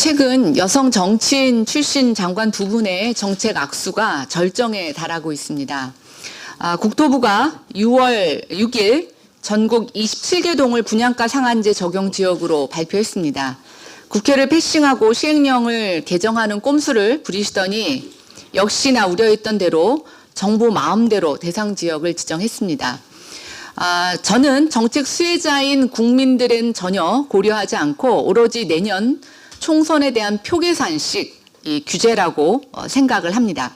최근 여성 정치인 출신 장관 두 분의 정책 악수가 절정에 달하고 있습니다. 국토부가 6월 6일 전국 27개 동을 분양가 상한제 적용 지역으로 발표했습니다. 국회를 패싱하고 시행령을 개정하는 꼼수를 부리시더니 역시나 우려했던 대로 정부 마음대로 대상 지역을 지정했습니다. 저는 정책 수혜자인 국민들은 전혀 고려하지 않고 오로지 내년 총선에 대한 표 계산식 규제라고 생각을 합니다.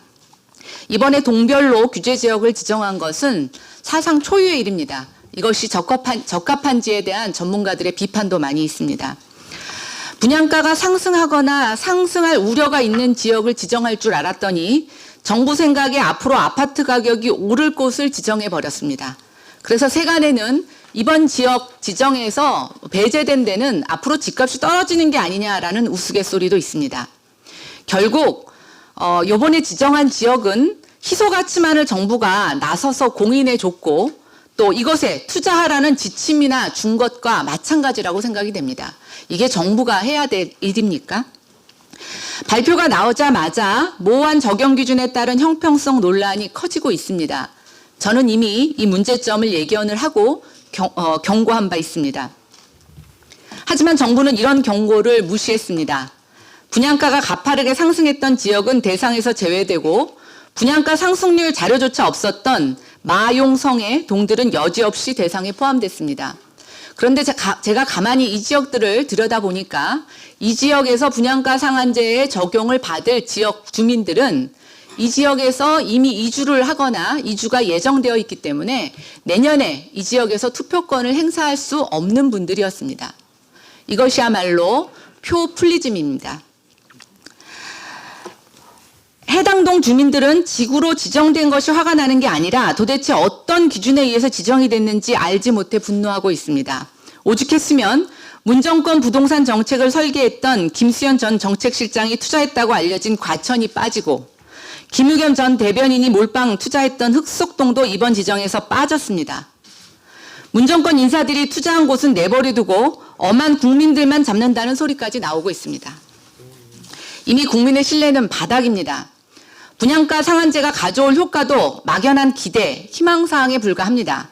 이번에 동별로 규제 지역을 지정한 것은 사상 초유의 일입니다. 이것이 적합한지에 대한 전문가들의 비판도 많이 있습니다. 분양가가 상승하거나 상승할 우려가 있는 지역을 지정할 줄 알았더니 정부 생각에 앞으로 아파트 가격이 오를 곳을 지정해 버렸습니다. 그래서 세간에는 이번 지역 지정에서 배제된 데는 앞으로 집값이 떨어지는 게 아니냐라는 우스갯소리도 있습니다. 결국 이번에 지정한 지역은 희소가치만을 정부가 나서서 공인해 줬고 또 이것에 투자하라는 지침이나 준 것과 마찬가지라고 생각이 됩니다. 이게 정부가 해야 될 일입니까? 발표가 나오자마자 모호한 적용 기준에 따른 형평성 논란이 커지고 있습니다. 저는 이미 이 문제점을 예견을 하고 경고한 바 있습니다. 하지만 정부는 이런 경고를 무시했습니다. 분양가가 가파르게 상승했던 지역은 대상에서 제외되고 분양가 상승률 자료조차 없었던 마용성의 동들은 여지없이 대상에 포함됐습니다. 그런데 제가 가만히 이 지역들을 들여다보니까 이 지역에서 분양가 상한제의 적용을 받을 지역 주민들은 이 지역에서 이미 이주를 하거나 이주가 예정되어 있기 때문에 내년에 이 지역에서 투표권을 행사할 수 없는 분들이었습니다. 이것이야말로 표풀리즘입니다. 해당 동 주민들은 지구로 지정된 것이 화가 나는 게 아니라 도대체 어떤 기준에 의해서 지정이 됐는지 알지 못해 분노하고 있습니다. 오죽했으면 문정권 부동산 정책을 설계했던 김수현 전 정책실장이 투자했다고 알려진 과천이 빠지고 김의겸 전 대변인이 몰빵 투자했던 흑석동도 이번 지정에서 빠졌습니다. 문정권 인사들이 투자한 곳은 내버려두고 엄한 국민들만 잡는다는 소리까지 나오고 있습니다. 이미 국민의 신뢰는 바닥입니다. 분양가 상한제가 가져올 효과도 막연한 기대, 희망사항에 불과합니다.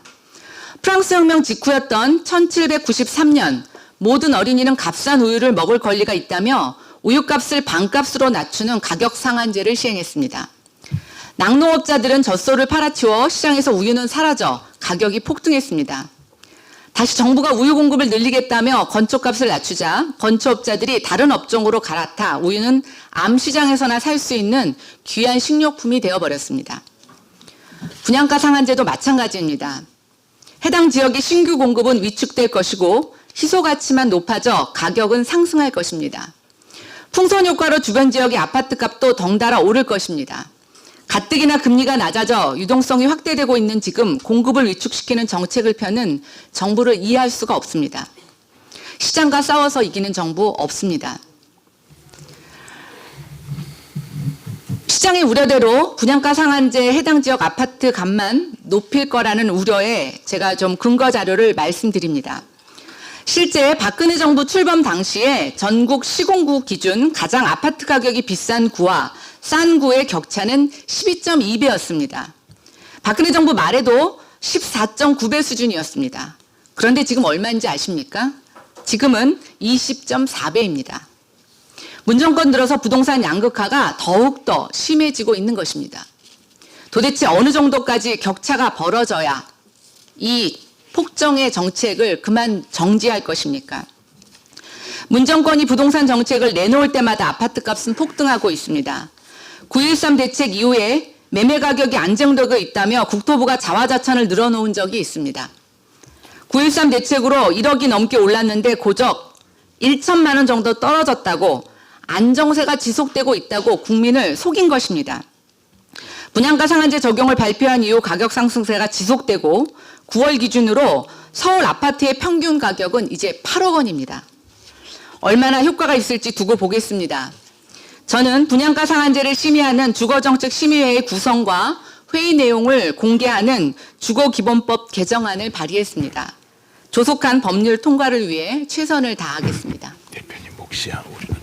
프랑스 혁명 직후였던 1793년 모든 어린이는 값싼 우유를 먹을 권리가 있다며 우유값을 반값으로 낮추는 가격 상한제를 시행했습니다. 낙농업자들은 젖소를 팔아치워 시장에서 우유는 사라져 가격이 폭등했습니다. 다시 정부가 우유 공급을 늘리겠다며 건초값을 낮추자 건초업자들이 다른 업종으로 갈아타 우유는 암시장에서나 살 수 있는 귀한 식료품이 되어버렸습니다. 분양가 상한제도 마찬가지입니다. 해당 지역의 신규 공급은 위축될 것이고 희소가치만 높아져 가격은 상승할 것입니다. 풍선 효과로 주변 지역의 아파트값도 덩달아 오를 것입니다. 가뜩이나 금리가 낮아져 유동성이 확대되고 있는 지금 공급을 위축시키는 정책을 펴는 정부를 이해할 수가 없습니다. 시장과 싸워서 이기는 정부 없습니다. 시장의 우려대로 분양가 상한제 해당 지역 아파트 값만 높일 거라는 우려에 제가 좀 근거 자료를 말씀드립니다. 실제 박근혜 정부 출범 당시에 전국 시공구 기준 가장 아파트 가격이 비싼 구와 싼 구의 격차는 12.2배였습니다. 박근혜 정부 말에도 14.9배 수준이었습니다. 그런데 지금 얼마인지 아십니까? 지금은 20.4배입니다. 문정권 들어서 부동산 양극화가 더욱더 심해지고 있는 것입니다. 도대체 어느 정도까지 격차가 벌어져야 이 폭정의 정책을 그만 정지할 것입니까? 문정권이 부동산 정책을 내놓을 때마다 아파트값은 폭등하고 있습니다. 9.13 대책 이후에 매매 가격이 안정되고 있다며 국토부가 자화자찬을 늘어놓은 적이 있습니다. 9.13 대책으로 1억이 넘게 올랐는데 고작 1천만 원 정도 떨어졌다고 안정세가 지속되고 있다고 국민을 속인 것입니다. 분양가 상한제 적용을 발표한 이후 가격 상승세가 지속되고 9월 기준으로 서울 아파트의 평균 가격은 이제 8억 원입니다. 얼마나 효과가 있을지 두고 보겠습니다. 저는 분양가 상한제를 심의하는 주거정책심의회의 구성과 회의 내용을 공개하는 주거기본법 개정안을 발의했습니다. 조속한 법률 통과를 위해 최선을 다하겠습니다. 대표님 몫이야 우리는.